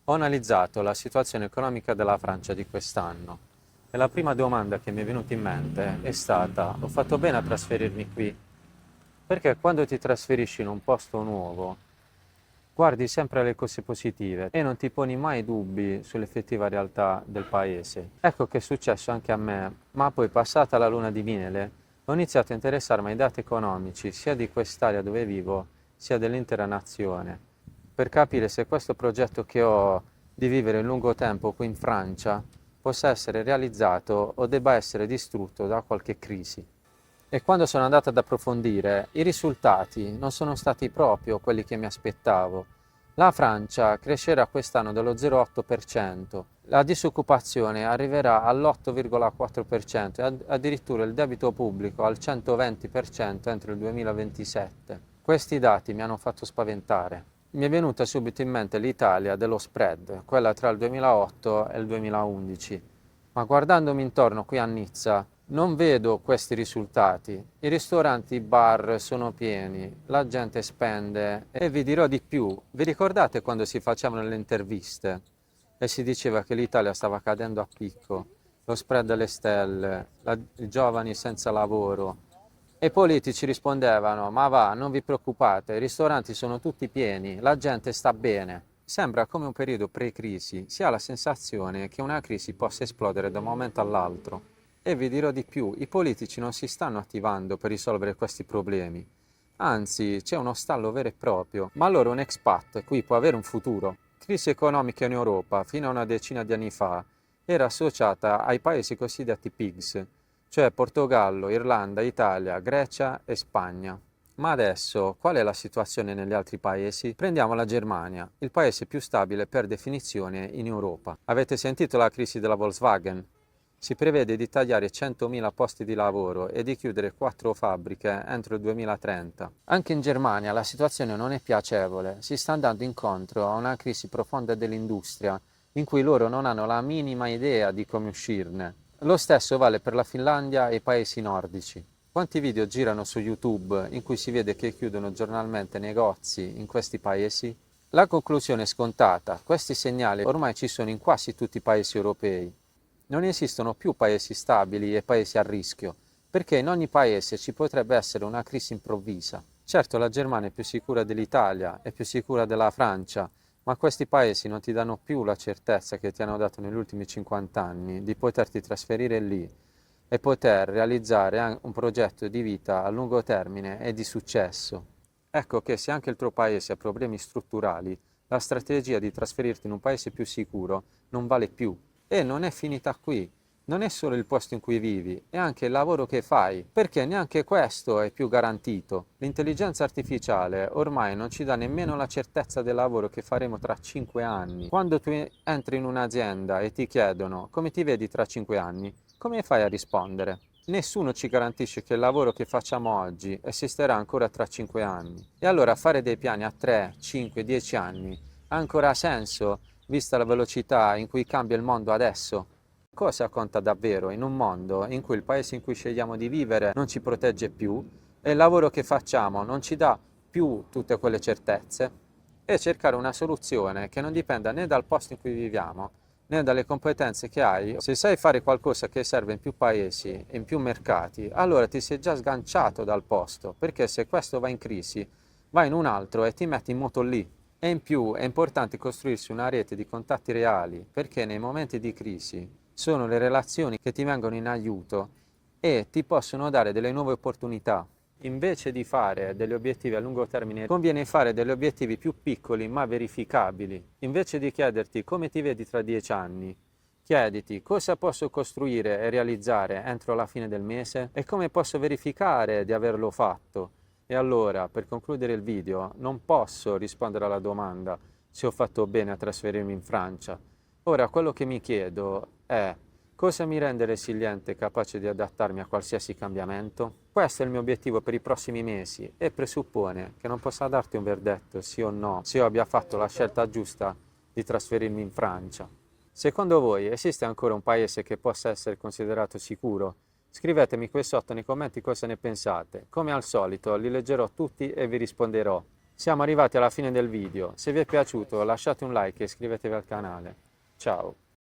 Ho analizzato la situazione economica della Francia di quest'anno e la prima domanda che mi è venuta in mente è stata: ho fatto bene a trasferirmi qui? Perché quando ti trasferisci in un posto nuovo, guardi sempre le cose positive e non ti poni mai dubbi sull'effettiva realtà del paese. Ecco che è successo anche a me, ma poi passata la luna di miele ho iniziato a interessarmi ai dati economici sia di quest'area dove vivo sia dell'intera nazione, per capire se questo progetto che ho di vivere in lungo tempo qui in Francia possa essere realizzato o debba essere distrutto da qualche crisi. E quando sono andato ad approfondire, i risultati non sono stati proprio quelli che mi aspettavo. La Francia crescerà quest'anno dello 0,8%, la disoccupazione arriverà all'8,4% e addirittura il debito pubblico al 120% entro il 2027. Questi dati mi hanno fatto spaventare. Mi è venuta subito in mente l'Italia dello spread, quella tra il 2008 e il 2011. Ma guardandomi intorno qui a Nizza, non vedo questi risultati. I ristoranti, i bar sono pieni, la gente spende e vi dirò di più. Vi ricordate quando si facevano le interviste e si diceva che l'Italia stava cadendo a picco, lo spread alle stelle, i giovani senza lavoro? E i politici rispondevano: ma va, non vi preoccupate, i ristoranti sono tutti pieni, la gente sta bene. Sembra come un periodo pre-crisi, si ha la sensazione che una crisi possa esplodere da un momento all'altro. E vi dirò di più, i politici non si stanno attivando per risolvere questi problemi. Anzi, c'è uno stallo vero e proprio. Ma allora un expat qui può avere un futuro? Crisi economica in Europa, fino a una decina di anni fa, era associata ai paesi cosiddetti PIGS, cioè Portogallo, Irlanda, Italia, Grecia e Spagna. Ma adesso, qual è la situazione negli altri paesi? Prendiamo la Germania, il paese più stabile per definizione in Europa. Avete sentito la crisi della Volkswagen? Si prevede di tagliare 100.000 posti di lavoro e di chiudere 4 fabbriche entro il 2030. Anche in Germania la situazione non è piacevole, si sta andando incontro a una crisi profonda dell'industria, in cui loro non hanno la minima idea di come uscirne. Lo stesso vale per la Finlandia e i paesi nordici. Quanti video girano su YouTube in cui si vede che chiudono giornalmente negozi in questi paesi? La conclusione è scontata, questi segnali ormai ci sono in quasi tutti i paesi europei. Non esistono più paesi stabili e paesi a rischio, perché in ogni paese ci potrebbe essere una crisi improvvisa. Certo, la Germania è più sicura dell'Italia, è più sicura della Francia, ma questi paesi non ti danno più la certezza che ti hanno dato negli ultimi 50 anni di poterti trasferire lì e poter realizzare un progetto di vita a lungo termine e di successo. Ecco che se anche il tuo paese ha problemi strutturali, la strategia di trasferirti in un paese più sicuro non vale più. E non è finita qui. Non è solo il posto in cui vivi, è anche il lavoro che fai, perché neanche questo è più garantito. L'intelligenza artificiale ormai non ci dà nemmeno la certezza del lavoro che faremo tra 5 anni. Quando tu entri in un'azienda e ti chiedono come ti vedi tra 5 anni, come fai a rispondere? Nessuno ci garantisce che il lavoro che facciamo oggi esisterà ancora tra 5 anni. E allora fare dei piani a 3, 5, 10 anni ha ancora senso, vista la velocità in cui cambia il mondo adesso? Cosa conta davvero in un mondo in cui il paese in cui scegliamo di vivere non ci protegge più e il lavoro che facciamo non ci dà più tutte quelle certezze? E cercare una soluzione che non dipenda né dal posto in cui viviamo né dalle competenze che hai. Se sai fare qualcosa che serve in più paesi e in più mercati, allora ti sei già sganciato dal posto, perché se questo va in crisi, vai in un altro e ti metti in moto lì. E in più è importante costruirsi una rete di contatti reali, perché nei momenti di crisi sono le relazioni che ti vengono in aiuto e ti possono dare delle nuove opportunità. Invece di fare degli obiettivi a lungo termine, conviene fare degli obiettivi più piccoli ma verificabili. Invece di chiederti come ti vedi tra 10 anni, chiediti cosa posso costruire e realizzare entro la fine del mese e come posso verificare di averlo fatto. E allora, per concludere il video, non posso rispondere alla domanda se ho fatto bene a trasferirmi in Francia. Ora, quello che mi chiedo è: cosa mi rende resiliente e capace di adattarmi a qualsiasi cambiamento? Questo è il mio obiettivo per i prossimi mesi e presuppone che non possa darti un verdetto sì o no se io abbia fatto la scelta giusta di trasferirmi in Francia. Secondo voi esiste ancora un paese che possa essere considerato sicuro? Scrivetemi qui sotto nei commenti cosa ne pensate. Come al solito li leggerò tutti e vi risponderò. Siamo arrivati alla fine del video, se vi è piaciuto lasciate un like e iscrivetevi al canale. Ciao!